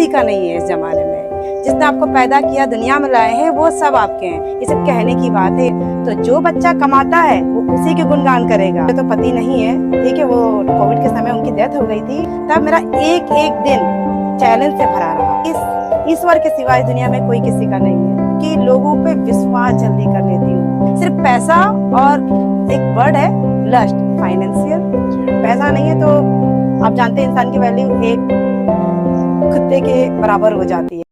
किसी का नहीं है इस जमाने में। जिसने आपको पैदा किया, दुनिया में लाए हैं, वो सब आपके हैं। ये सब कहने की बात है। तो जो बच्चा कमाता है वो उसी के गुणगान करेगा। तो पति नहीं है, ठीक है, वो कोविड के समय उनकी डेथ हो गई थी। तब मेरा एक एक दिन चैलेंज से भरा रहा। इस ईश्वर के सिवा इस दुनिया में कोई किसी का नहीं है कि लोगों पे विश्वास जल्दी कर लेती हूँ। सिर्फ पैसा और एक वर्ड है लस्ट, फाइनेंशियल। पैसा नहीं है तो आप जानते हैं इंसान की वैल्यू एक कुत्ते के बराबर हो जाती है।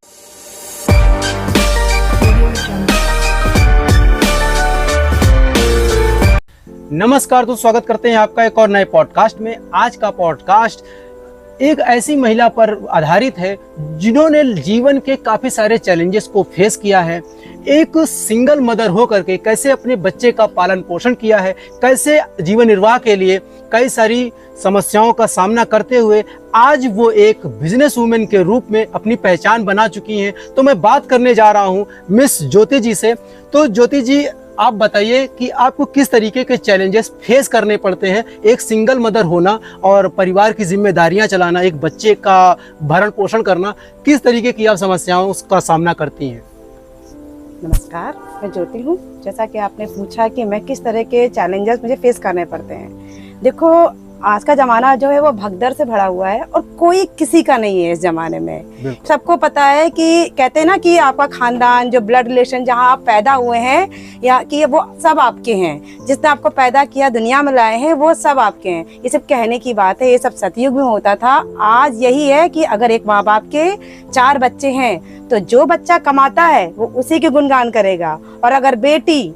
नमस्कार दोस्तों, स्वागत करते हैं आपका एक और नए पॉडकास्ट में। आज का पॉडकास्ट एक ऐसी महिला पर आधारित है जिन्होंने जीवन के काफी सारे चैलेंजेस को फेस किया है। एक सिंगल मदर होकर के कैसे अपने बच्चे का पालन पोषण किया है, कैसे जीवन निर्वाह के लिए कई सारी समस्याओं का सामना करते हुए आज वो एक बिजनेस वूमेन के रूप में अपनी पहचान बना चुकी हैं। तो मैं बात करने जा रहा हूँ मिस ज्योति जी से। तो ज्योति जी, आप बताइए कि आपको किस तरीके के चैलेंजेस फेस करने पड़ते हैं, एक सिंगल मदर होना और परिवार की जिम्मेदारियां चलाना, एक बच्चे का भरण पोषण करना, किस तरीके की आप समस्याओं का सामना करती हैं? नमस्कार, मैं ज्योति हूँ। जैसा कि आपने पूछा कि मैं किस तरह के चैलेंजेस मुझे फेस करने पड़ते हैं। देखो, आज का जमाना जो है वो भगदड़ से भरा हुआ है और कोई किसी का नहीं है इस जमाने में। सबको पता है कि कहते हैं ना कि आपका खानदान, जो ब्लड रिलेशन, जहाँ आप पैदा हुए हैं या कि वो सब आपके हैं। जिसने आपको पैदा किया, दुनिया में लाए हैं, वो सब आपके हैं। ये सब कहने की बात है। ये सब सतयुग में होता था। आज यही है कि अगर एक माँ बाप के 4 बच्चे हैं तो जो बच्चा कमाता है वो उसी के गुणगान करेगा। और अगर बेटी,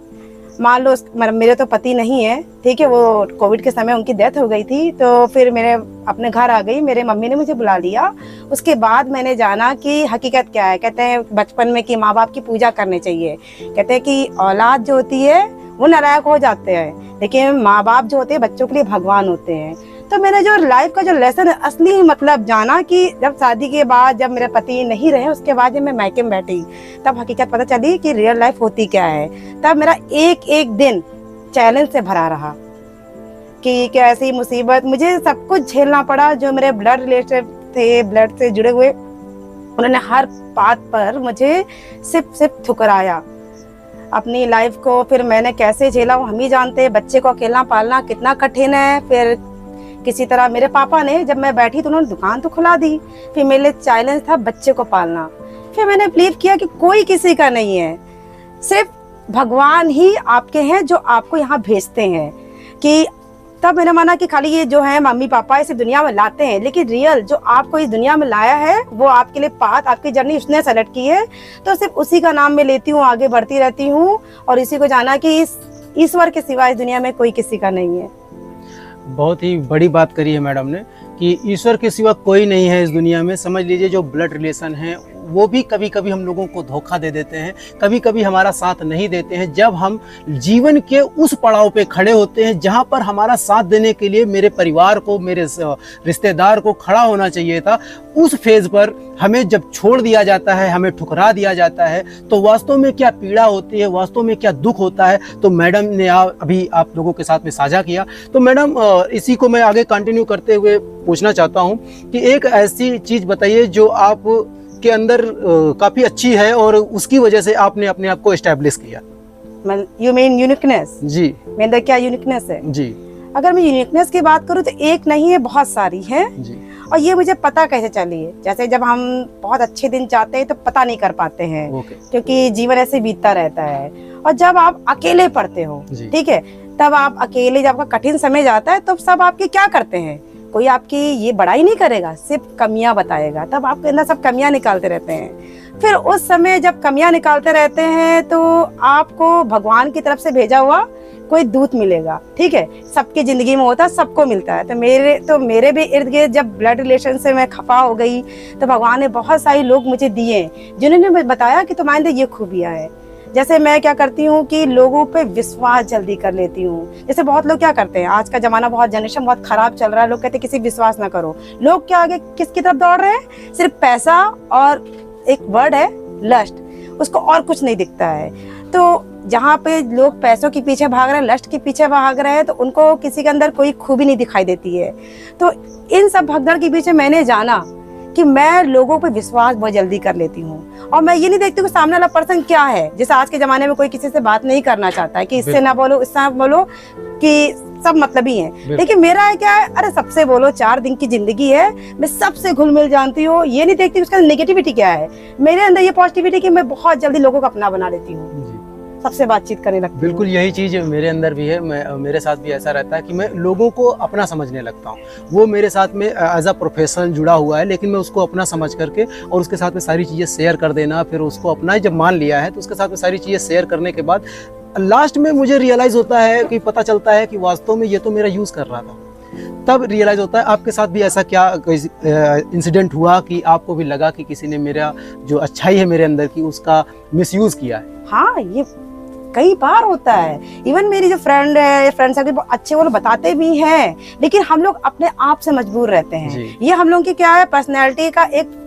मान लो मेरे तो पति नहीं है, ठीक है, वो कोविड के समय उनकी डेथ हो गई थी, तो फिर मेरे अपने घर आ गई। मेरे मम्मी ने मुझे बुला लिया। उसके बाद मैंने जाना कि हकीकत क्या है। कहते हैं बचपन में कि माँ बाप की पूजा करनी चाहिए। कहते हैं कि औलाद जो होती है वो नालायक हो जाते हैं, लेकिन माँ बाप जो होते हैं बच्चों के लिए भगवान होते हैं। तो मैंने जो लाइफ का जो लेसन असली मतलब जाना कि जब शादी के बाद, जब मेरे पति नहीं रहे, उसके बाद जब मैं मायके में बैठी, तब हकीकत पता चली कि रियल लाइफ होती क्या है। तब मेरा एक एक दिन चैलेंज से भरा रहा कि कैसी मुसीबत, मुझे सब कुछ झेलना पड़ा। जो मेरे ब्लड रिलेटिव थे, ब्लड से जुड़े हुए, उन्होंने हर बात पर मुझे सिर्फ ठुकराया अपनी लाइफ को। फिर मैंने कैसे झेला वो हम ही जानते हैं। बच्चे को अकेला पालना कितना कठिन है। फिर किसी तरह मेरे पापा ने, जब मैं बैठी तो उन्होंने दुकान तो खुला दी। फिर मेरे लिए चैलेंज था बच्चे को पालना। फिर मैंने बिलीव किया कि कोई किसी का नहीं है, सिर्फ भगवान ही आपके हैं जो आपको यहाँ भेजते हैं। कि तब मैंने माना कि खाली ये जो है मम्मी पापा इसे दुनिया में लाते हैं, लेकिन रियल जो आपको इस दुनिया में लाया है वो आपके लिए पाथ, आपकी जर्नी उसने सेलेक्ट की है। तो सिर्फ उसी का नाम मैं लेती हूँ, आगे बढ़ती रहती हूँ और इसी को जाना कि इस ईश्वर के सिवा इस दुनिया में कोई किसी का नहीं है। बहुत ही बड़ी बात करी है मैडम ने कि ईश्वर के सिवा कोई नहीं है इस दुनिया में। समझ लीजिए जो ब्लड रिलेशन है वो भी कभी कभी हम लोगों को धोखा दे देते हैं, कभी कभी हमारा साथ नहीं देते हैं। जब हम जीवन के उस पड़ाव पे खड़े होते हैं जहां पर हमारा साथ देने के लिए मेरे परिवार को, मेरे रिश्तेदार को खड़ा होना चाहिए था, उस फेज पर हमें जब छोड़ दिया जाता है, हमें ठुकरा दिया जाता है, तो वास्तव में क्या पीड़ा होती है, वास्तव में क्या दुख होता है। तो मैडम ने अभी आप लोगों के साथ में साझा किया। तो मैडम, इसी को मैं आगे कंटिन्यू करते हुए पूछना चाहता हूँ कि एक ऐसी चीज बताइए जो आप के अंदर काफी अच्छी है और उसकी वजह से आपने अपने आप को एस्टैब्लिश किया। You mean uniqueness? जी। मेरे अंदर क्या यूनिकनेस है? जी। अगर मैं यूनिकनेस की बात करूँ तो एक नहीं है, बहुत सारी है। जी। और ये मुझे पता कैसे चली है, जैसे जब हम बहुत अच्छे दिन चाहते हैं तो पता नहीं कर पाते हैं, क्योंकि जीवन ऐसे बीतता रहता है। और जब आप अकेले पढ़ते हो, ठीक है, तब आप अकेले, जब आपका कठिन समय जाता है तो सब आपके क्या करते हैं, कोई आपकी ये बड़ाई नहीं करेगा, सिर्फ कमियां बताएगा। तब आपके अंदर सब कमियां निकालते रहते हैं। फिर उस समय जब कमियां निकालते रहते हैं तो आपको भगवान की तरफ से भेजा हुआ कोई दूत मिलेगा, ठीक है। सबकी जिंदगी में होता है, सबको मिलता है। तो मेरे भी इर्द गिर्द जब ब्लड रिलेशन से मैं खफा हो गई तो भगवान ने बहुत सारे लोग मुझे दिए जिन्होंने बताया कि तुम्हारे अंदर ये खूबियां है। जैसे मैं क्या करती हूँ कि लोगों पे विश्वास जल्दी कर लेती हूँ। जैसे बहुत लोग क्या करते हैं, आज का जमाना, बहुत जनरेशन बहुत खराब चल रहा है, लोग कहते हैं किसी विश्वास ना करो। लोग क्या आगे किसकी तरफ दौड़ रहे हैं, सिर्फ पैसा और एक वर्ड है लस्ट, उसको और कुछ नहीं दिखता है। तो जहाँ पे लोग पैसों के पीछे भाग रहे हैं, लस्ट के पीछे भाग रहे हैं, तो उनको किसी के अंदर कोई खूबी नहीं दिखाई देती है। तो इन सब भगदड़ के पीछे मैंने जाना कि मैं लोगों पे विश्वास बहुत जल्दी कर लेती हूँ, और मैं ये नहीं देखती कि सामने वाला पर्सन क्या है। जैसे आज के जमाने में कोई किसी से बात नहीं करना चाहता है कि इससे ना बोलो, इससे ना बोलो, कि सब मतलबी हैं। लेकिन मेरा है क्या है, अरे सबसे बोलो, 4 दिन की जिंदगी है, मैं सबसे घुल मिल जानती हूँ। ये नहीं देखती उसका नेगेटिविटी क्या है। मेरे अंदर ये पॉजिटिविटी कि मैं बहुत जल्दी लोगों को अपना बना लेती हूँ, सबसे बातचीत करने लगती हूँ। बिल्कुल यही चीज़ मेरे अंदर भी है। मेरे साथ भी ऐसा रहता है कि मैं लोगों को अपना समझने लगता हूँ। वो मेरे साथ में एज अ प्रोफेशनल जुड़ा हुआ है, लेकिन मैं उसको अपना समझ करके और उसके साथ में सारी चीज़ें शेयर कर देना, फिर उसको अपना जब मान लिया है तो उसके साथ में सारी चीज़ें शेयर करने के बाद लास्ट में मुझे रियलाइज़ होता है कि पता चलता है कि वास्तव में ये तो मेरा यूज़ कर रहा था। तब रियलाइज़ होता है। आपके साथ भी ऐसा क्या कोई इंसिडेंट हुआ कि आपको भी लगा कि किसी ने मेरा जो अच्छाई है मेरे अंदर की उसका मिसयूज़ किया है? हाँ, ये कई बार होता है। इवन मेरी जो फ्रेंड है, फ्रेंड सर्कल बहुत अच्छे, वो लोग बताते भी हैं, लेकिन हम लोग अपने आप से मजबूर रहते हैं। ये हम लोग की क्या है, पर्सनैलिटी का एक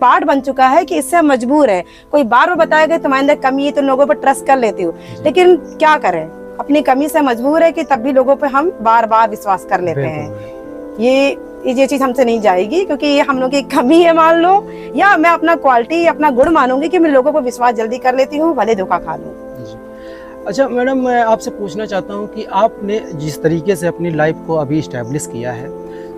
पार्ट बन चुका है कि इससे हम मजबूर है। कोई बार बार बताया गया तुम्हारे अंदर कमी है, तो लोगों पर ट्रस्ट कर लेती हूँ, लेकिन क्या करें, अपनी कमी से मजबूर है कि तब भी लोगों पे हम बार बार विश्वास कर लेते हैं। ये चीज हमसे नहीं जाएगी, क्योंकि ये हम लोग की कमी है मान लो, या मैं अपना क्वालिटी, अपना गुण मानूंगी कि मैं लोगों पर विश्वास जल्दी कर लेती हूँ, भले धोखा खा लूँ। अच्छा मैडम, मैं आपसे पूछना चाहता हूँ कि आपने जिस तरीके से अपनी लाइफ को अभी इस्टेब्लिश किया है,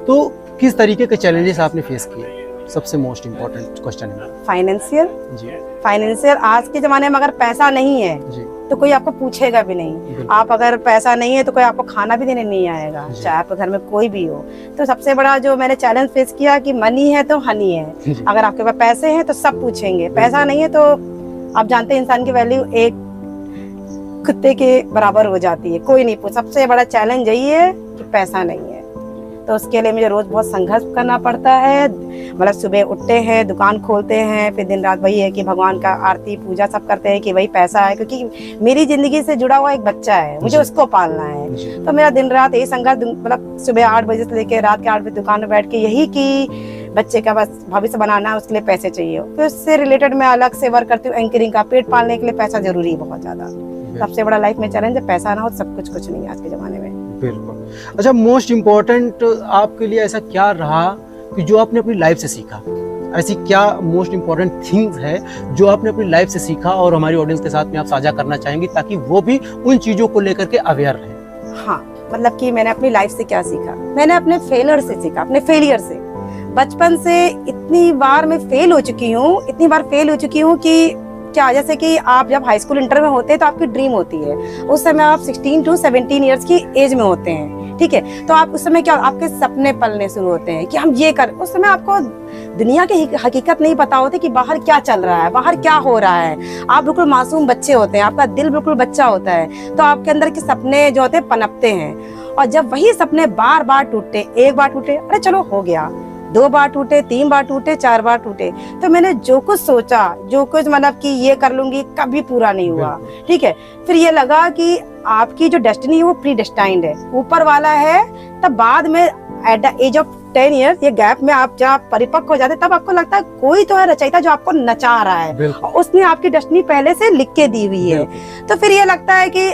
तो किस तरीके के चैलेंजेस आपने फेस किए? सबसे मोस्ट इम्पोर्टेंट क्वेश्चन है फाइनेंशियल जी। फाइनेंशियल आज के जमाने में अगर पैसा नहीं है जी। तो कोई आपको पूछेगा भी नहीं। आप अगर पैसा नहीं है तो कोई आपको खाना भी देने नहीं आएगा, चाहे आपके घर में कोई भी हो। तो सबसे बड़ा जो मैंने चैलेंज फेस किया कि मनी है तो हनी है। अगर आपके पास पैसे हैं तो सब पूछेंगे, पैसा नहीं है तो आप जानते हैं इंसान की वैल्यू एक कुत्ते के बराबर हो जाती है, कोई नहीं पूछ। सबसे बड़ा चैलेंज यही है कि पैसा नहीं है, तो उसके लिए मुझे रोज बहुत संघर्ष करना पड़ता है। मतलब सुबह उठते हैं, दुकान खोलते हैं, फिर दिन रात वही है कि भगवान का आरती पूजा सब करते हैं कि वही पैसा है, क्योंकि मेरी जिंदगी से जुड़ा हुआ एक बच्चा है, मुझे उसको पालना है। तो मेरा दिन रात यही संघर्ष, मतलब सुबह 8 बजे से लेकर रात के 8 बजे दुकान में बैठ के यही कि बच्चे का बस भविष्य बनाना है, उसके लिए पैसे चाहिए। फिर उससे रिलेटेड मैं अलग से वर्क करती हूँ एंकरिंग का। पेट पालने के लिए पैसा जरूरी है बहुत ज्यादा। सबसे बड़ा लाइफ में चैलेंज है, पैसा ना हो सब कुछ नहीं है आज के जमाने में। बिल्कुल। अच्छा, मोस्ट इम्पोर्टेंट आपके लिए ऐसा क्या रहा कि जो आपने अपनी लाइफ से सीखा? ऐसी क्या मोस्ट इम्पोर्टेंट थिंग्स है जो आपने अपनी लाइफ से सीखा और हमारी ऑडियंस के साथ में आप साझा करना चाहेंगी, ताकि वो भी उन चीजों को लेकर के अवेयर रहे? हाँ, मतलब कि मैंने अपनी लाइफ से क्या सीखा, मैंने अपने फेलियर से सीखा, अपने फेलियर से। बचपन से इतनी बार मैं फेल हो चुकी हूँ कि क्या, जैसे कि आप जब हाई स्कूल इंटर में होते हैं तो आपकी ड्रीम होती है, उस समय आप 16 to 17 ईयर्स की एज में होते हैं, ठीक है। तो आप उस समय क्या, आपके सपने पलने शुरू होते हैं कि हम ये कर। उस समय आपको दुनिया की हकीकत नहीं पता होती कि बाहर क्या चल रहा है, बाहर क्या हो रहा है। आप बिल्कुल मासूम बच्चे होते हैं, आपका दिल बिल्कुल बच्चा होता है, तो आपके अंदर के सपने जो होते हैं पनपते हैं। और जब वही सपने बार बार टूटते, एक बार टूटे, अरे चलो हो गया, 2 बार टूटे, 3 बार टूटे, 4 बार टूटे, तो मैंने जो कुछ सोचा, जो कुछ मतलब कि ये कर लूंगी, कभी पूरा नहीं हुआ, ठीक है। फिर ये लगा कि आपकी जो डेस्टिनी है वो प्री डेस्टाइंड है, ऊपर वाला है। तब बाद में at the age of 10 years, ये गैप में आप जब परिपक्व हो जाते, तब आपको लगता है कोई तो है रचयिता जो आपको नचा रहा है, और उसने आपकी डेस्टिनी पहले से लिख के दी हुई है। तो फिर ये लगता है कि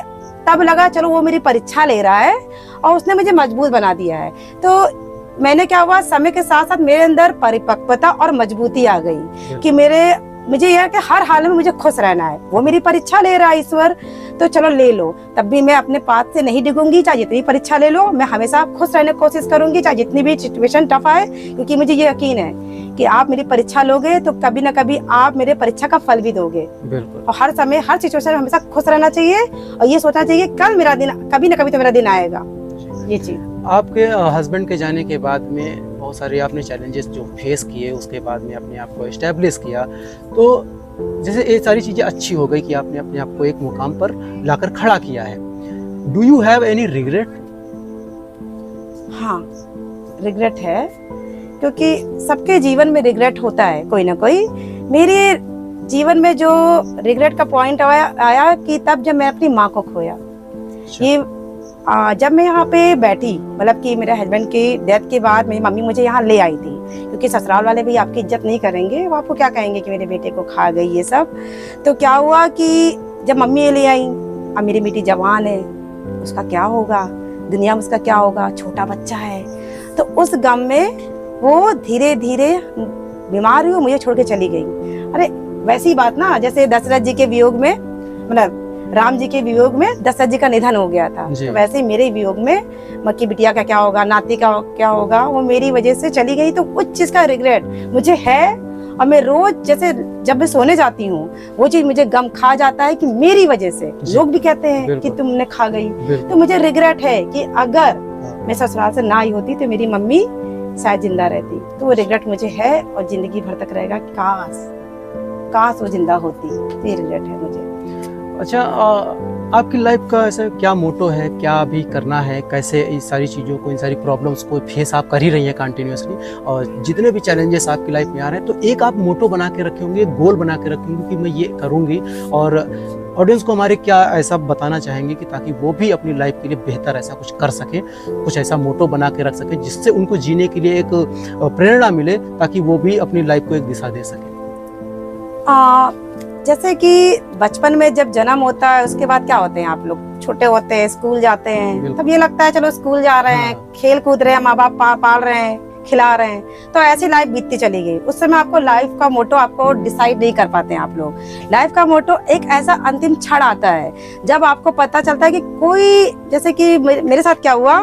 तब लगा चलो वो मेरी परीक्षा ले रहा है और उसने मुझे मजबूत बना दिया है। तो मैंने क्या हुआ, समय के साथ साथ मेरे अंदर परिपक्वता और मजबूती आ गई कि मुझे यह कि हर हाल में मुझे खुश रहना है। वो मेरी परीक्षा ले रहा है ईश्वर, तो चलो ले लो, तब भी मैं अपने पाथ से नहीं डिगूंगी। चाहे जितनी परीक्षा ले लो, मैं हमेशा खुश रहने की कोशिश करूंगी, चाहे जितनी भी सिचुएशन टफ आए, क्योंकि मुझे ये यकीन है कि आप मेरी परीक्षा लोगे तो कभी ना कभी आप मेरे परीक्षा का फल भी दोगे। और हर समय, हर सिचुएशन में हमेशा खुश रहना चाहिए और ये सोचना चाहिए कल मेरा दिन, कभी ना कभी तो मेरा दिन आएगा। ये चीज। आपके हस्बैंड के जाने के बाद में बहुत सारे आपने चैलेंजेस जो फेस किए, उसके बाद में अपने आप को एस्टेब्लिश किया, तो जैसे ये सारी चीज़ें अच्छी हो गई कि आपने अपने आप को एक मुकाम पर लाकर खड़ा किया है। Do you have any regret? हाँ, रिग्रेट है, क्योंकि सबके जीवन में रिग्रेट होता है कोई ना कोई। मेरे जीवन में जो रिग्रेट का पॉइंट आया कि तब जब मैं अपनी माँ को खोया। ये जब मैं यहाँ पे बैठी, मतलब कि मेरे हस्बैंड की डेथ के बाद मेरी मम्मी मुझे यहाँ ले आई थी, क्योंकि ससुराल वाले भी आपकी इज्जत नहीं करेंगे, वो आपको क्या कहेंगे कि मेरे बेटे को खा गई ये सब। तो क्या हुआ कि जब मम्मी ले आई, अब मेरी बेटी जवान है, उसका क्या होगा, दुनिया में उसका क्या होगा, छोटा बच्चा है। तो उस गम में वो धीरे धीरे बीमार हुई, मुझे छोड़ के चली गई। अरे वैसी बात ना, जैसे दशरथ जी के वियोग में, मतलब राम जी के वियोग में दशरथ जी का निधन हो गया था, तो वैसे ही मेरे वियोग में मक्की बिटिया का क्या होगा, नाती का क्या होगा, वो मेरी वजह से चली गई। तो उस चीज का रिग्रेट मुझे है, और मैं रोज जैसे जब मैं सोने जाती हूँ वो चीज मुझे गम खा जाता है कि मेरी वजह से लोग भी कहते हैं कि तुमने खा गई। तो मुझे रिग्रेट है कि अगर मैं ससुराल से ना आई होती तो मेरी मम्मी शायद जिंदा रहती। तो वो रिग्रेट मुझे है और जिंदगी भर तक रहेगा, काश वो जिंदा होती। तो ये रिग्रेट है मुझे। अच्छा, आपकी लाइफ का ऐसा क्या मोटो है, क्या अभी करना है, कैसे इस सारी चीज़ों को, इन सारी प्रॉब्लम्स को फेस आप कर ही रही हैं कंटिन्यूसली, और जितने भी चैलेंजेस आपकी लाइफ में आ रहे हैं, तो एक आप मोटो बना के रखे होंगे, गोल बना के रखे होंगे कि मैं ये करूँगी, और ऑडियंस को हमारे क्या ऐसा बताना चाहेंगे कि ताकि वो भी अपनी लाइफ के लिए बेहतर ऐसा कुछ कर सके, कुछ ऐसा मोटो बना के रख सके जिससे उनको जीने के लिए एक प्रेरणा मिले, ताकि वो भी अपनी लाइफ को एक दिशा दे सके। जैसे कि बचपन में जब जन्म होता है उसके बाद क्या होते हैं, आप लोग छोटे होते हैं, स्कूल जाते हैं, तब ये लगता है चलो स्कूल जा रहे हैं, खेल कूद रहे हैं, माँ बाप पाल रहे हैं, खिला रहे हैं, तो ऐसी लाइफ बीतती चली गई। उस समय आपको लाइफ का मोटो आपको डिसाइड नहीं कर पाते हैं आप लोग। लाइफ का मोटो एक ऐसा अंतिम क्षण आता है जब आपको पता चलता है कि कोई, जैसे कि मेरे साथ क्या हुआ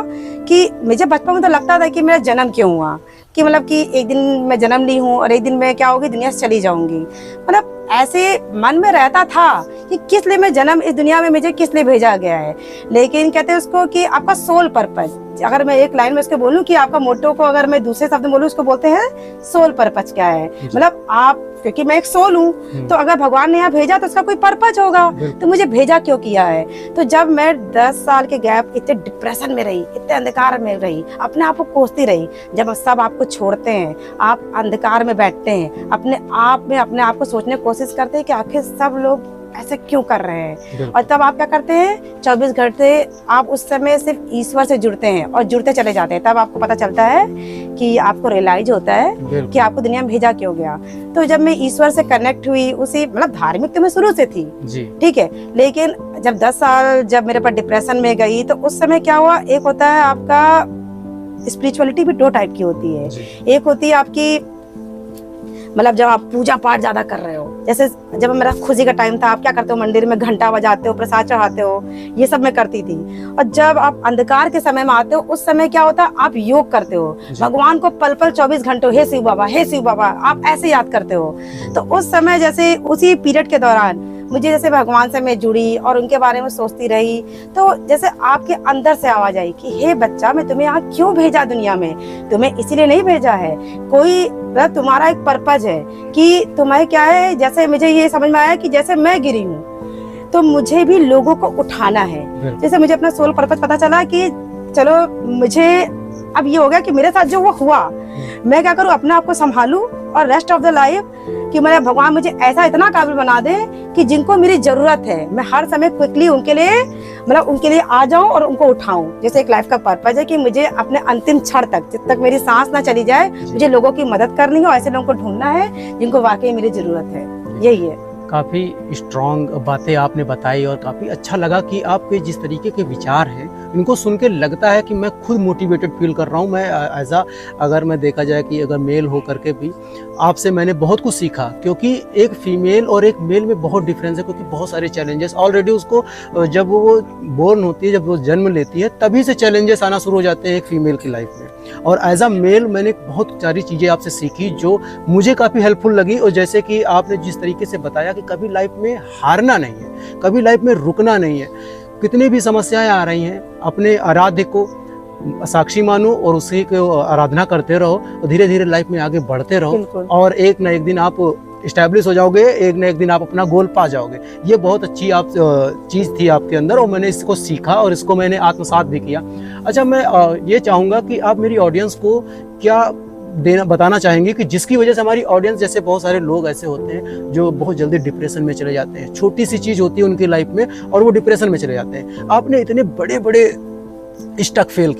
कि मुझे बचपन में तो लगता था कि मेरा जन्म क्यों हुआ, कि मतलब कि एक दिन मैं जन्म ली हूँ और एक दिन मैं क्या होगी, दुनिया से चली जाऊंगी। मतलब ऐसे मन में रहता था कि किस लिए मैं जन्म इस दुनिया में, मुझे किस लिए भेजा गया है। लेकिन कहते हैं उसको कि आपका सोल पर्पस, अगर मैं एक लाइन में उसके बोलूं कि आपका मोटो को अगर मैं दूसरे शब्द में बोलूं, उसको बोलते हैं सोल पर्पस। क्या है मतलब आप, क्योंकि मैं एक सोल हूँ, तो अगर भगवान ने यहाँ भेजा तो उसका कोई पर्पस होगा, तो मुझे भेजा क्यों किया है। तो जब मैं 10 साल के गैप इतने डिप्रेशन में रही, इतने अंधकार में रही, अपने आप को कोसती रही, जब सब आपको छोड़ते हैं, आप अंधकार में बैठते हैं, अपने आप को सोचने की कोशिश करते हैं कि आखिर सब लोग ऐसे क्यों कर रहे हैं, और तब आप क्या करते हैं, 24 घंटे आप उस समय सिर्फ ईश्वर से जुड़ते हैं और जुड़ते चले जाते हैं। तब आपको पता चलता है कि आपको रियलाइज होता है कि आपको दुनिया में भेजा क्यों गया। तो जब मैं ईश्वर से कनेक्ट हुई, उसी मतलब धार्मिक तो मैं शुरू से थी, ठीक है, लेकिन जब 10 साल जब मेरे पर डिप्रेशन में गई, तो उस समय क्या हुआ, एक होता है आपका स्पिरिचुअलिटी भी 2 टाइप की होती है। एक होती है आपकी, मतलब जब आप पूजा पाठ ज्यादा कर रहे हो, जैसे जब मेरा खुशी का टाइम था, आप क्या करते हो, मंदिर में घंटा बजाते हो, प्रसाद चढ़ाते हो, ये सब मैं करती थी। और जब आप अंधकार के समय में आते हो, उस समय क्या होता है, आप योग करते हो, भगवान को पल पल 24 घंटों हे शिव बाबा, हे शिव बाबा, आप ऐसे याद करते हो। तो उस समय जैसे उसी पीरियड के दौरान मुझे जैसे भगवान से मैं जुड़ी और उनके बारे में सोचती रही, तो जैसे आपके अंदर से आवाज आई कि हे बच्चा, मैं तुम्हें यहाँ क्यों भेजा दुनिया में, तुम्हें इसीलिए नहीं भेजा है, कोई तुम्हारा एक पर्पज है कि तुम्हें क्या है। जैसे मुझे ये समझ में आया कि जैसे मैं गिरी हूँ तो मुझे भी लोगों को उठाना है। जैसे मुझे अपना सोल पर्पज पता चला कि चलो मुझे अब ये हो गया कि मेरे साथ जो वो हुआ, मैं क्या करूँ, अपने आप को संभालूं और रेस्ट ऑफ द लाइफ कि मेरा भगवान मुझे ऐसा इतना काबिल बना दे कि जिनको मेरी जरूरत है मैं हर समय क्विकली उनके लिए आ जाऊं और उनको उठाऊं। जैसे एक लाइफ का पर्पज है कि मुझे अपने अंतिम क्षण तक, जब तक मेरी सांस ना चली जाए, मुझे लोगों की मदद करनी है और ऐसे लोगों को ढूंढना है जिनको वाकई मेरी जरूरत है। यही है। काफ़ी स्ट्रॉन्ग बातें आपने बताई और काफ़ी अच्छा लगा कि आपके जिस तरीके के विचार हैं, इनको सुन के लगता है कि मैं खुद मोटिवेटेड फील कर रहा हूँ। मैं अगर मैं देखा जाए कि अगर मेल हो करके भी आपसे मैंने बहुत कुछ सीखा, क्योंकि एक फीमेल और एक मेल में बहुत डिफरेंस है, क्योंकि बहुत सारे चैलेंजेस ऑलरेडी उसको जब वो बोर्न होती है, जब वो जन्म लेती है, तभी से चैलेंजेस आना शुरू हो जाते हैं एक फीमेल की लाइफ में। और एज अ मेल मैंने बहुत सारी चीज़ें आपसे सीखी जो मुझे काफ़ी हेल्पफुल लगी। और जैसे कि आपने जिस तरीके से बताया कि कभी लाइफ में हारना नहीं है, कभी लाइफ में रुकना नहीं है, कितनी भी समस्याएं आ रही हैं, अपने आराध्य को साक्षी मानो और उसी को आराधना करते रहो और धीरे धीरे लाइफ में आगे बढ़ते रहो, और एक ना एक दिन आप इस्टेब्लिश हो जाओगे, एक ना एक दिन आप अपना गोल पा जाओगे। ये बहुत अच्छी आप चीज़ थी आपके अंदर, और मैंने इसको सीखा और इसको मैंने आत्मसात भी किया। अच्छा, मैं ये चाहूँगा कि आप मेरी ऑडियंस को क्या बताना चाहेंगे कि जिसकी वजह से हमारी ऑडियंस, जैसे बहुत सारे लोग ऐसे होते हैं जो बहुत जल्दी डिप्रेशन में चले जाते हैं, छोटी सी चीज़ होती है उनकी लाइफ में और वो डिप्रेशन में चले जाते हैं। आपने इतने बड़े बड़े स्टक फेस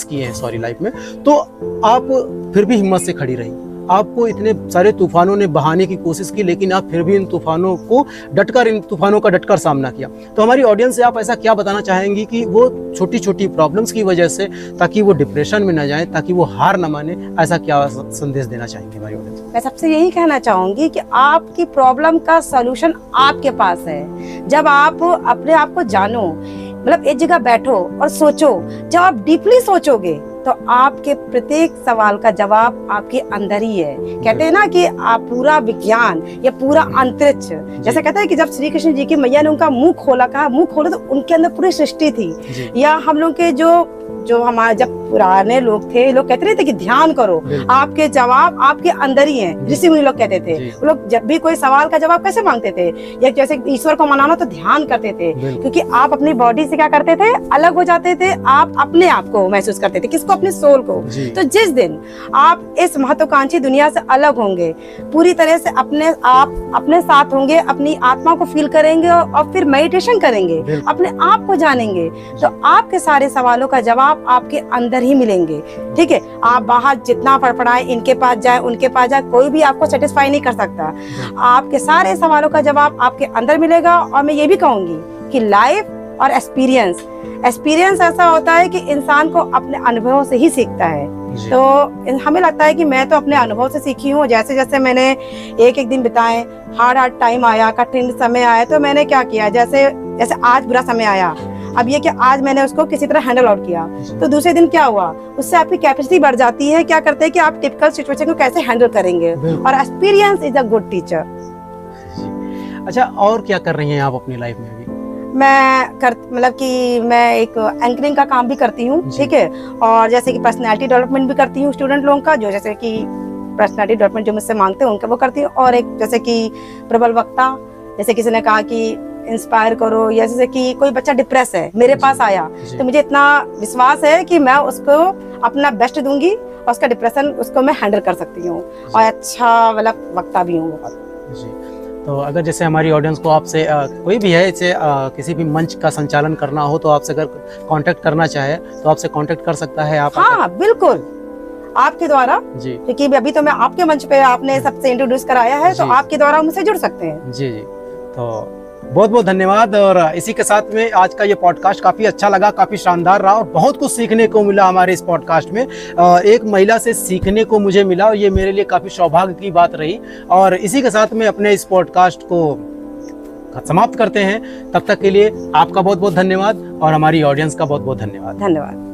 किए हैं लाइफ में, तो आप फिर भी हिम्मत से खड़ी रही, आपको इतने सारे तूफानों ने बहाने की कोशिश की, लेकिन आप फिर भी इन तूफानों का डटकर सामना किया। तो हमारी ऑडियंस से आप ऐसा क्या बताना चाहेंगी कि वो छोटी छोटी प्रॉब्लम्स की वजह से, ताकि वो डिप्रेशन में ना जाए, ताकि वो हार ना माने, ऐसा क्या संदेश देना चाहेंगे हमारी ऑडियंस? मैं सबसे यही कहना चाहूंगी कि आपकी प्रॉब्लम का सॉल्यूशन आपके पास है। जब आप अपने आप को जानो, मतलब एक जगह बैठो और सोचो, जब आप डीपली सोचोगे तो आपके प्रत्येक सवाल का जवाब आपके अंदर ही है। कहते हैं ना कि आप पूरा विज्ञान या पूरा अंतरिक्ष, जैसे कहते हैं कि जब श्री कृष्ण जी की मैया ने उनका मुंह खोला तो उनके अंदर पूरी सृष्टि थी। या हम लोग के जो हमारे जब पुराने लोग थे, लोग कहते थे कि ध्यान करो, आपके जवाब आपके अंदर ही हैं। ऋषि मुनि लोग कहते थे, वो लोग जब भी कोई सवाल का जवाब कैसे मांगते थे, या जैसे ईश्वर को मनाना तो ध्यान करते थे, क्योंकि आप अपनी बॉडी से क्या करते थे, अलग हो जाते थे, आप अपने आप को महसूस करते थे। किसको? अपने सोल को। तो जिस दिन आप इस महत्वाकांक्षी दुनिया से अलग होंगे, पूरी तरह से अपने साथ होंगे, अपनी आत्मा को फील करेंगे और फिर मेडिटेशन करेंगे, अपने आप को जानेंगे, तो आपके सारे सवालों का जवाब आपके अंदर ही मिलेंगे। ठीक है, आप बाहर जितना पड़पड़ाए, इनके पास जाए, उनके पास जाए, कोई भी आपको सेटिस्फाई नहीं कर सकता। आपके सारे सवालों का जवाब आपके अंदर मिलेगा। और मैं ये भी कहूंगी कि लाइफ और एक्सपीरियंस ऐसा होता है कि इंसान को अपने अनुभवों से ही सीखता है। तो हमें लगता है कि मैं तो अपने अनुभव से सीखी हूँ। जैसे जैसे मैंने एक दिन बिताए, हार्ड टाइम आया, कठिन समय आया, तो मैंने क्या किया, जैसे आज बुरा समय आया, अब ये कि आज मैंने उसको किसी तरह हैंडल आउट किया, तो दूसरे दिन क्या हुआ, उससे आपकी कैपेसिटी बढ़ जाती है। क्या करते हैं कि आप टिपिकल सिचुएशन को कैसे हैंडल करेंगे, और experience is a good teacher. अच्छा, और क्या कर रही हैं आप अपनी लाइफ में अभी? मतलब कि मैं एक एंकरिंग का काम भी करती हूँ। ठीक है, और जैसे कि पर्सनैलिटी डेवलपमेंट भी करती हूँ स्टूडेंट लोगों का, जो जैसे कि पर्सनैलिटी डेवलपमेंट जो मुझसे मांगते हैं उनका वो करती हूँ। और एक जैसे कि प्रबल वक्ता, जैसे किसी ने कहा कि इंस्पायर करो, या जैसे कि कोई बच्चा डिप्रेस है, मेरे पास आया, तो मुझे इतना विश्वास है कि मैं उसको अपना बेस्ट दूंगी और उसका डिप्रेशन उसको मैं हैंडल कर सकती हूँ, और अच्छा मतलब वक्ता भी हूँ। तो अगर जैसे हमारी ऑडियंस को आपसे कोई भी है इसे किसी भी मंच का संचालन करना हो, तो आपसे अगर कांटेक्ट करना चाहे तो आपसे कांटेक्ट कर सकता है आप? हाँ बिल्कुल, आपके द्वारा जी, क्योंकि अभी तो मैं आपके मंच पे आपने सबसे इंट्रोड्यूस कराया है, तो आपके द्वारा मुझसे जुड़ सकते हैं। जी। तो बहुत बहुत धन्यवाद। और इसी के साथ में आज का ये पॉडकास्ट काफ़ी अच्छा लगा, काफ़ी शानदार रहा, और बहुत कुछ सीखने को मिला हमारे इस पॉडकास्ट में। एक महिला से सीखने को मुझे मिला, और ये मेरे लिए काफ़ी सौभाग्य की बात रही। और इसी के साथ में अपने इस पॉडकास्ट को समाप्त करते हैं। तब तक के लिए आपका बहुत बहुत धन्यवाद, और हमारी ऑडियंस का बहुत बहुत धन्यवाद। धन्यवाद।